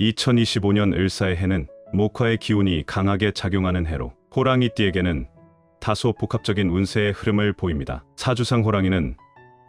2025년 을사의 해는 목화의 기운이 강하게 작용하는 해로 호랑이띠에게는 다소 복합적인 운세의 흐름을 보입니다. 사주상 호랑이는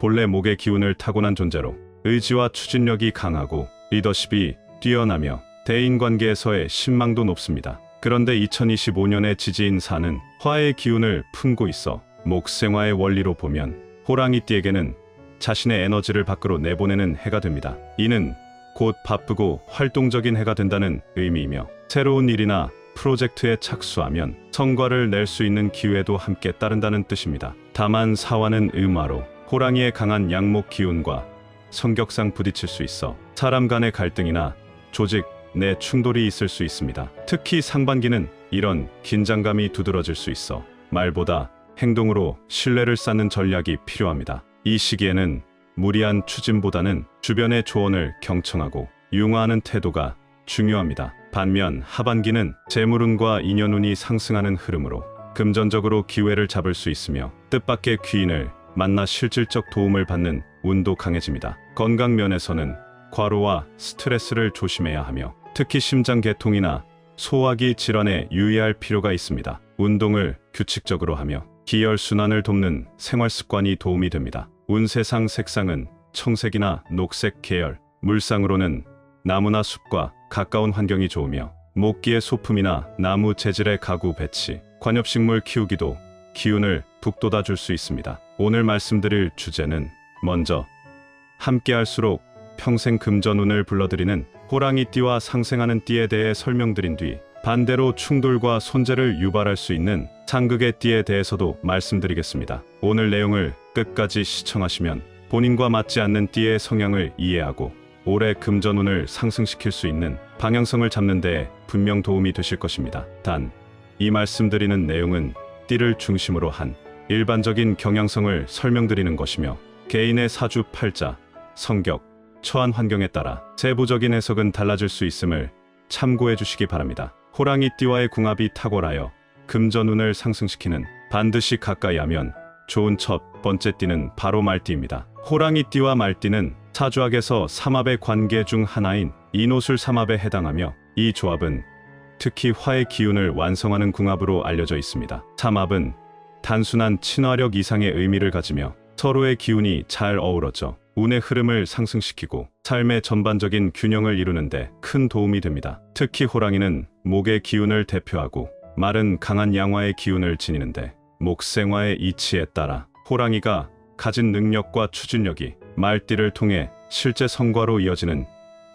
본래 목의 기운을 타고난 존재로 의지와 추진력이 강하고 리더십이 뛰어나며 대인관계에서의 신망도 높습니다. 그런데 2025년의 지지인사는 화의 기운을 품고 있어 목생화의 원리로 보면 호랑이띠에게는 자신의 에너지를 밖으로 내보내는 해가 됩니다. 이는 곧 바쁘고 활동적인 해가 된다는 의미이며 새로운 일이나 프로젝트에 착수하면 성과를 낼 수 있는 기회도 함께 따른다는 뜻입니다. 다만 사화는 음화로 호랑이의 강한 양목 기운과 성격상 부딪힐 수 있어 사람 간의 갈등이나 조직 내 충돌이 있을 수 있습니다. 특히 상반기는 이런 긴장감이 두드러질 수 있어 말보다 행동으로 신뢰를 쌓는 전략이 필요합니다. 이 시기에는 무리한 추진보다는 주변의 조언을 경청하고 융화하는 태도가 중요합니다. 반면 하반기는 재물운과 인연운이 상승하는 흐름으로 금전적으로 기회를 잡을 수 있으며 뜻밖의 귀인을 만나 실질적 도움을 받는 운도 강해집니다. 건강 면에서는 과로와 스트레스를 조심해야 하며 특히 심장계통이나 소화기 질환에 유의할 필요가 있습니다. 운동을 규칙적으로 하며 기혈순환을 돕는 생활습관이 도움이 됩니다. 운세상 색상은 청색이나 녹색 계열, 물상으로는 나무나 숲과 가까운 환경이 좋으며 목기의 소품이나 나무 재질의 가구 배치, 관엽식물 키우기도 기운을 북돋아 줄 수 있습니다. 오늘 말씀드릴 주제는 먼저 함께할수록 평생 금전운을 불러들이는 호랑이띠와 상생하는 띠에 대해 설명드린 뒤 반대로 충돌과 손재를 유발할 수 있는 상극의 띠에 대해서도 말씀드리겠습니다. 오늘 내용을 끝까지 시청하시면 본인과 맞지 않는 띠의 성향을 이해하고 올해 금전운을 상승시킬 수 있는 방향성을 잡는 데 분명 도움이 되실 것입니다. 단, 이 말씀드리는 내용은 띠를 중심으로 한 일반적인 경향성을 설명드리는 것이며 개인의 사주 팔자, 성격, 처한 환경에 따라 세부적인 해석은 달라질 수 있음을 참고해 주시기 바랍니다. 호랑이띠와의 궁합이 탁월하여 금전운을 상승시키는 반드시 가까이 하면 좋은 첫 번째 띠는 바로 말띠입니다. 호랑이띠와 말띠는 사주학에서 삼합의 관계 중 하나인 인호술 삼합에 해당하며 이 조합은 특히 화의 기운을 완성하는 궁합으로 알려져 있습니다. 삼합은 단순한 친화력 이상의 의미를 가지며 서로의 기운이 잘 어우러져 운의 흐름을 상승시키고 삶의 전반적인 균형을 이루는데 큰 도움이 됩니다. 특히 호랑이는 목의 기운을 대표하고 말은 강한 양화의 기운을 지니는데 목생화의 이치에 따라 호랑이가 가진 능력과 추진력이 말띠를 통해 실제 성과로 이어지는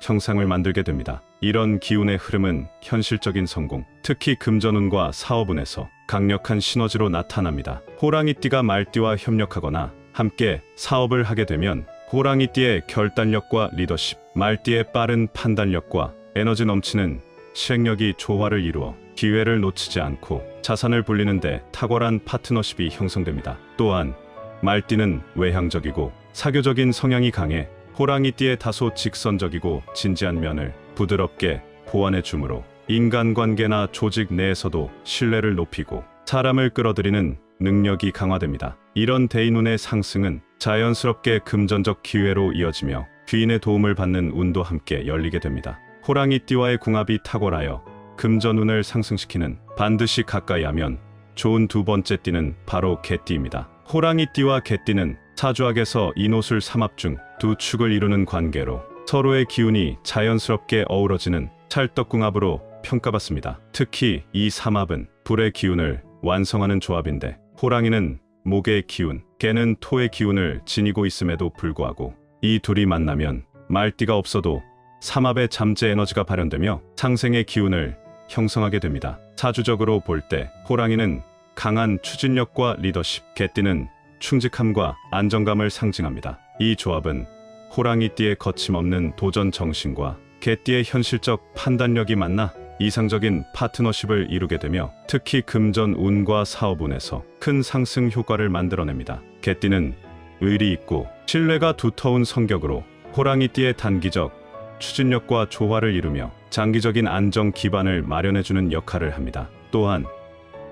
형상을 만들게 됩니다. 이런 기운의 흐름은 현실적인 성공, 특히 금전운과 사업운에서 강력한 시너지로 나타납니다. 호랑이띠가 말띠와 협력하거나 함께 사업을 하게 되면 호랑이띠의 결단력과 리더십, 말띠의 빠른 판단력과 에너지 넘치는 실행력이 조화를 이루어 기회를 놓치지 않고 자산을 불리는데 탁월한 파트너십이 형성됩니다. 또한 말띠는 외향적이고 사교적인 성향이 강해 호랑이띠의 다소 직선적이고 진지한 면을 부드럽게 보완해 주므로 인간관계나 조직 내에서도 신뢰를 높이고 사람을 끌어들이는 능력이 강화됩니다. 이런 대인운의 상승은 자연스럽게 금전적 기회로 이어지며 귀인의 도움을 받는 운도 함께 열리게 됩니다. 호랑이띠와의 궁합이 탁월하여 금전운을 상승시키는 반드시 가까이 하면 좋은 두 번째 띠는 바로 개띠입니다. 호랑이띠와 개띠는 사주학에서 인호술 삼합 중 두 축을 이루는 관계로 서로의 기운이 자연스럽게 어우러지는 찰떡궁합으로 평가받습니다. 특히 이 삼합은 불의 기운을 완성하는 조합인데 호랑이는 목의 기운, 개는 토의 기운을 지니고 있음에도 불구하고 이 둘이 만나면 말띠가 없어도 삼합의 잠재 에너지가 발현되며 상생의 기운을 형성하게 됩니다. 사주적으로 볼 때 호랑이는 강한 추진력과 리더십, 개띠는 충직함과 안정감을 상징합니다. 이 조합은 호랑이띠의 거침없는 도전 정신과 개띠의 현실적 판단력이 만나 이상적인 파트너십을 이루게 되며 특히 금전 운과 사업 운에서 큰 상승 효과를 만들어냅니다. 개띠는 의리 있고 신뢰가 두터운 성격으로 호랑이띠의 단기적 추진력과 조화를 이루며 장기적인 안정 기반을 마련해주는 역할을 합니다. 또한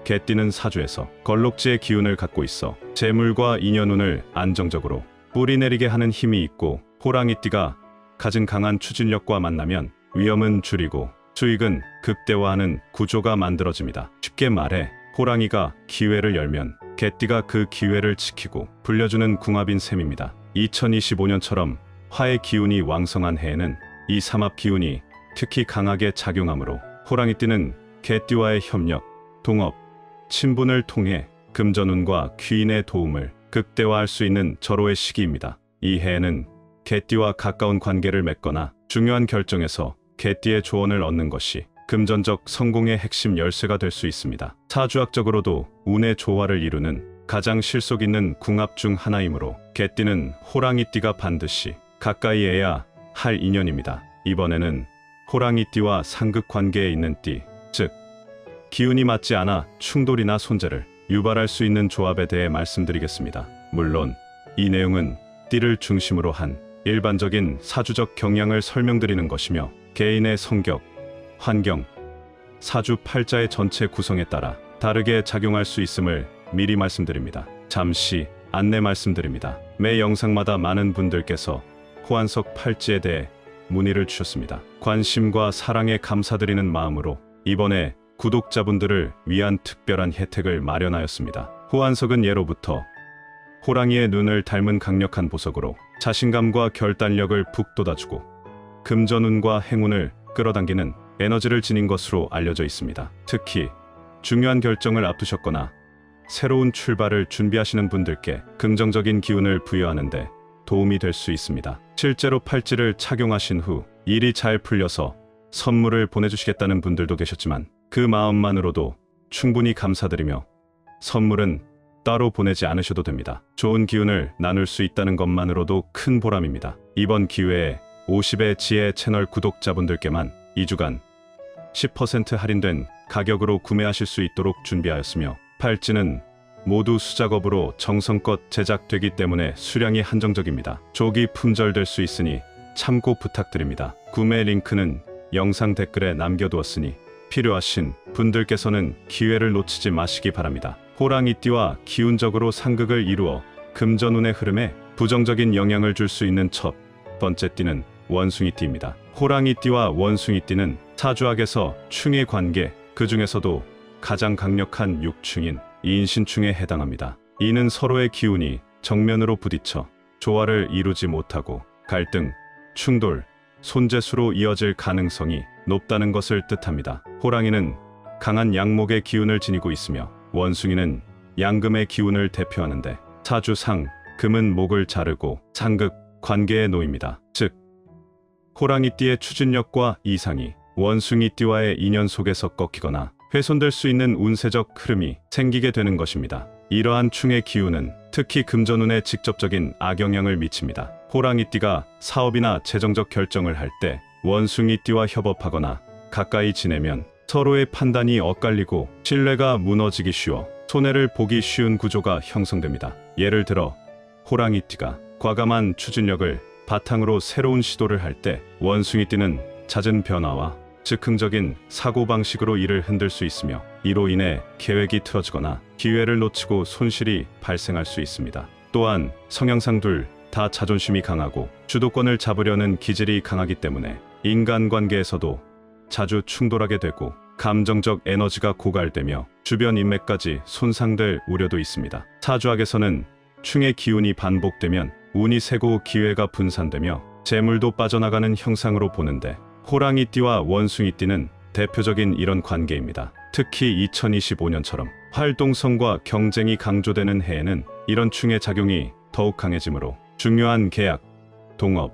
개띠는 사주에서 걸록지의 기운을 갖고 있어 재물과 인연운을 안정적으로 뿌리내리게 하는 힘이 있고 호랑이띠가 가진 강한 추진력과 만나면 위험은 줄이고 수익은 극대화하는 구조가 만들어집니다. 쉽게 말해 호랑이가 기회를 열면 개띠가 그 기회를 지키고 불려주는 궁합인 셈입니다. 2025년처럼 화의 기운이 왕성한 해에는 이 삼합 기운이 특히 강하게 작용하므로 호랑이띠는 개띠와의 협력, 동업, 친분을 통해 금전운과 귀인의 도움을 극대화할 수 있는 절호의 시기입니다. 이 해에는 개띠와 가까운 관계를 맺거나 중요한 결정에서 개띠의 조언을 얻는 것이 금전적 성공의 핵심 열쇠가 될 수 있습니다. 사주학적으로도 운의 조화를 이루는 가장 실속 있는 궁합 중 하나이므로 개띠는 호랑이띠가 반드시 가까이해야 할 인연입니다. 이번에는 호랑이띠와 상극 관계에 있는 띠, 즉 기운이 맞지 않아 충돌이나 손재를 유발할 수 있는 조합에 대해 말씀드리겠습니다. 물론 이 내용은 띠를 중심으로 한 일반적인 사주적 경향을 설명드리는 것이며 개인의 성격, 환경, 사주 팔자의 전체 구성에 따라 다르게 작용할 수 있음을 미리 말씀드립니다. 잠시 안내 말씀드립니다. 매 영상마다 많은 분들께서 호환석 팔찌에 대해 문의를 주셨습니다. 관심과 사랑에 감사드리는 마음으로 이번에 구독자분들을 위한 특별한 혜택을 마련하였습니다. 호환석은 예로부터 호랑이의 눈을 닮은 강력한 보석으로 자신감과 결단력을 북돋아주고 금전운과 행운을 끌어당기는 에너지를 지닌 것으로 알려져 있습니다. 특히 중요한 결정을 앞두셨거나 새로운 출발을 준비하시는 분들께 긍정적인 기운을 부여하는 데 도움이 될 수 있습니다. 실제로 팔찌를 착용하신 후 일이 잘 풀려서 선물을 보내주시겠다는 분들도 계셨지만 그 마음만으로도 충분히 감사드리며 선물은 따로 보내지 않으셔도 됩니다. 좋은 기운을 나눌 수 있다는 것만으로도 큰 보람입니다. 이번 기회에 50의 지혜 채널 구독자분들께만 2주간 10% 할인된 가격으로 구매하실 수 있도록 준비하였으며 팔찌는 모두 수작업으로 정성껏 제작되기 때문에 수량이 한정적입니다. 조기 품절될 수 있으니 참고 부탁드립니다. 구매 링크는 영상 댓글에 남겨두었으니 필요하신 분들께서는 기회를 놓치지 마시기 바랍니다. 호랑이띠와 기운적으로 상극을 이루어 금전운의 흐름에 부정적인 영향을 줄 수 있는 첫 번째 띠는 원숭이띠입니다. 호랑이띠와 원숭이띠는 사주학에서 충의 관계, 그 중에서도 가장 강력한 6충인 인신충에 해당합니다. 이는 서로의 기운이 정면으로 부딪혀 조화를 이루지 못하고 갈등, 충돌, 손재수로 이어질 가능성이 높다는 것을 뜻합니다. 호랑이는 강한 양목의 기운을 지니고 있으며 원숭이는 양금의 기운을 대표하는데 사주상 금은 목을 자르고 상극 관계에 놓입니다. 즉 호랑이띠의 추진력과 이상이 원숭이띠와의 인연 속에서 꺾이거나 훼손될 수 있는 운세적 흐름이 생기게 되는 것입니다. 이러한 충의 기운은 특히 금전운에 직접적인 악영향을 미칩니다. 호랑이띠가 사업이나 재정적 결정을 할 때 원숭이띠와 협업하거나 가까이 지내면 서로의 판단이 엇갈리고 신뢰가 무너지기 쉬워 손해를 보기 쉬운 구조가 형성됩니다. 예를 들어 호랑이띠가 과감한 추진력을 바탕으로 새로운 시도를 할 때 원숭이띠는 잦은 변화와 즉흥적인 사고방식으로 일을 흔들 수 있으며 이로 인해 계획이 틀어지거나 기회를 놓치고 손실이 발생할 수 있습니다. 또한 성향상 둘 다 자존심이 강하고 주도권을 잡으려는 기질이 강하기 때문에 인간관계에서도 자주 충돌하게 되고 감정적 에너지가 고갈되며 주변 인맥까지 손상될 우려도 있습니다. 사주학에서는 충의 기운이 반복되면 운이 새고 기회가 분산되며 재물도 빠져나가는 형상으로 보는데 호랑이띠와 원숭이띠는 대표적인 이런 관계입니다. 특히 2025년처럼 활동성과 경쟁이 강조되는 해에는 이런 충의 작용이 더욱 강해지므로 중요한 계약, 동업,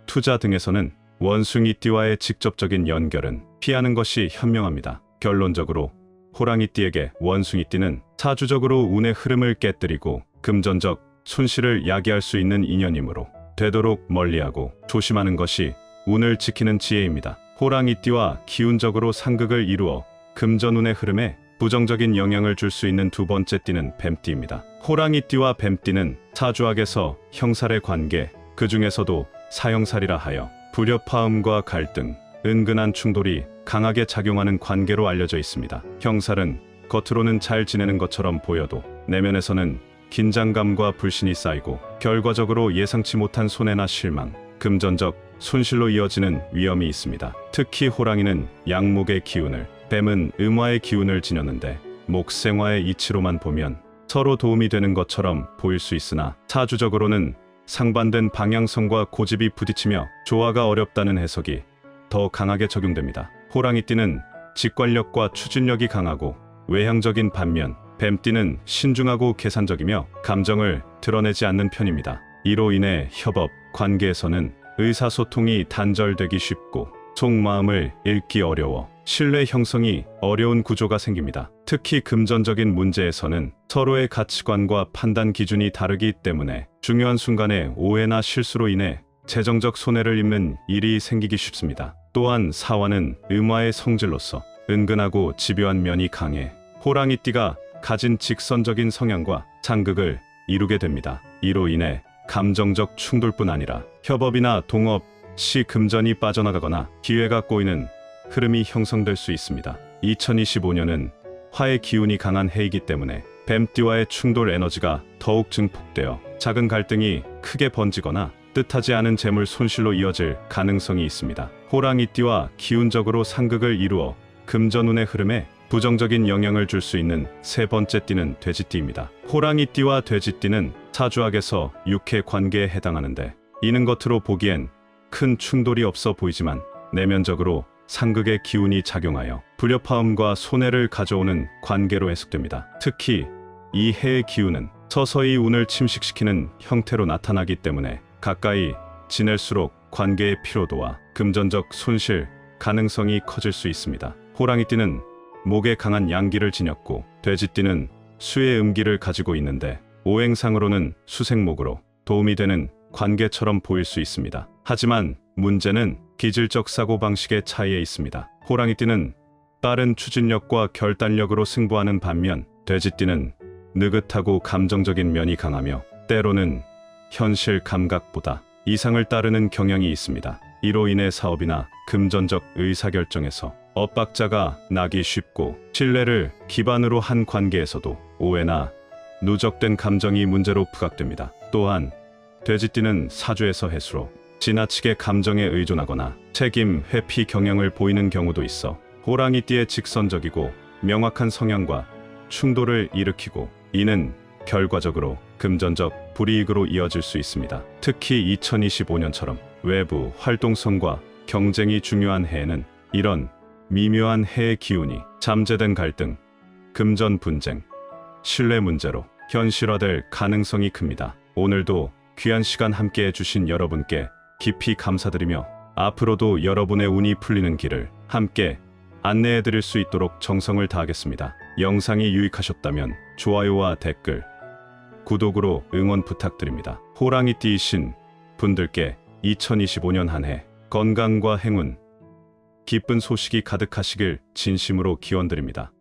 투자 등에서는 원숭이띠와의 직접적인 연결은 피하는 것이 현명합니다. 결론적으로 호랑이띠에게 원숭이띠는 사주적으로 운의 흐름을 깨뜨리고 금전적 손실을 야기할 수 있는 인연이므로 되도록 멀리하고 조심하는 것이 운을 지키는 지혜입니다. 호랑이띠와 기운적으로 상극을 이루어 금전운의 흐름에 부정적인 영향을 줄 수 있는 두 번째 띠는 뱀띠입니다. 호랑이띠와 뱀띠는 사주학에서 형살의 관계, 그 중에서도 사형살이라 하여 불협화음과 갈등, 은근한 충돌이 강하게 작용하는 관계로 알려져 있습니다. 형살은 겉으로는 잘 지내는 것처럼 보여도 내면에서는 긴장감과 불신이 쌓이고 결과적으로 예상치 못한 손해나 실망, 금전적 손실로 이어지는 위험이 있습니다. 특히 호랑이는 양목의 기운을, 뱀은 음화의 기운을 지녔는데 목생화의 이치로만 보면 서로 도움이 되는 것처럼 보일 수 있으나 사주적으로는 상반된 방향성과 고집이 부딪히며 조화가 어렵다는 해석이 더 강하게 적용됩니다. 호랑이띠는 직관력과 추진력이 강하고 외향적인 반면 뱀띠는 신중하고 계산적이며 감정을 드러내지 않는 편입니다. 이로 인해 협업, 관계에서는 의사소통이 단절되기 쉽고 속마음을 읽기 어려워 신뢰 형성이 어려운 구조가 생깁니다. 특히 금전적인 문제에서는 서로의 가치관과 판단 기준이 다르기 때문에 중요한 순간에 오해나 실수로 인해 재정적 손해를 입는 일이 생기기 쉽습니다. 또한 사화는 음화의 성질로서 은근하고 집요한 면이 강해 호랑이띠가 가진 직선적인 성향과 상극을 이루게 됩니다. 이로 인해 감정적 충돌뿐 아니라 협업이나 동업 시 금전이 빠져나가거나 기회가 꼬이는 흐름이 형성될 수 있습니다. 2025년은 화의 기운이 강한 해이기 때문에 뱀띠와의 충돌 에너지가 더욱 증폭되어 작은 갈등이 크게 번지거나 뜻하지 않은 재물 손실로 이어질 가능성이 있습니다. 호랑이띠와 기운적으로 상극을 이루어 금전운의 흐름에 부정적인 영향을 줄 수 있는 세 번째 띠는 돼지띠입니다. 호랑이띠와 돼지띠는 사주학에서 육해 관계에 해당하는데 이는 겉으로 보기엔 큰 충돌이 없어 보이지만 내면적으로 상극의 기운이 작용하여 불협화음과 손해를 가져오는 관계로 해석됩니다. 특히 이 해의 기운은 서서히 운을 침식시키는 형태로 나타나기 때문에 가까이 지낼수록 관계의 피로도와 금전적 손실 가능성이 커질 수 있습니다. 호랑이띠는 목에 강한 양기를 지녔고 돼지띠는 수의 음기를 가지고 있는데 오행상으로는 수생목으로 도움이 되는 관계처럼 보일 수 있습니다. 하지만 문제는 기질적 사고방식의 차이에 있습니다. 호랑이띠는 빠른 추진력과 결단력으로 승부하는 반면 돼지띠는 느긋하고 감정적인 면이 강하며 때로는 현실 감각보다 이상을 따르는 경향이 있습니다. 이로 인해 사업이나 금전적 의사결정에서 엇박자가 나기 쉽고 신뢰를 기반으로 한 관계에서도 오해나 누적된 감정이 문제로 부각됩니다. 또한 돼지띠는 사주에서 해수로 지나치게 감정에 의존하거나 책임 회피 경향을 보이는 경우도 있어 호랑이띠의 직선적이고 명확한 성향과 충돌을 일으키고 이는 결과적으로 금전적 불이익으로 이어질 수 있습니다. 특히 2025년처럼 외부 활동성과 경쟁이 중요한 해에는 이런 미묘한 해의 기운이 잠재된 갈등, 금전 분쟁, 신뢰 문제로 현실화될 가능성이 큽니다. 오늘도 귀한 시간 함께 해주신 여러분께 깊이 감사드리며 앞으로도 여러분의 운이 풀리는 길을 함께 안내해드릴 수 있도록 정성을 다하겠습니다. 영상이 유익하셨다면 좋아요와 댓글, 구독으로 응원 부탁드립니다. 호랑이띠이신 분들께 2025년 한 해 건강과 행운, 기쁜 소식이 가득하시길 진심으로 기원드립니다.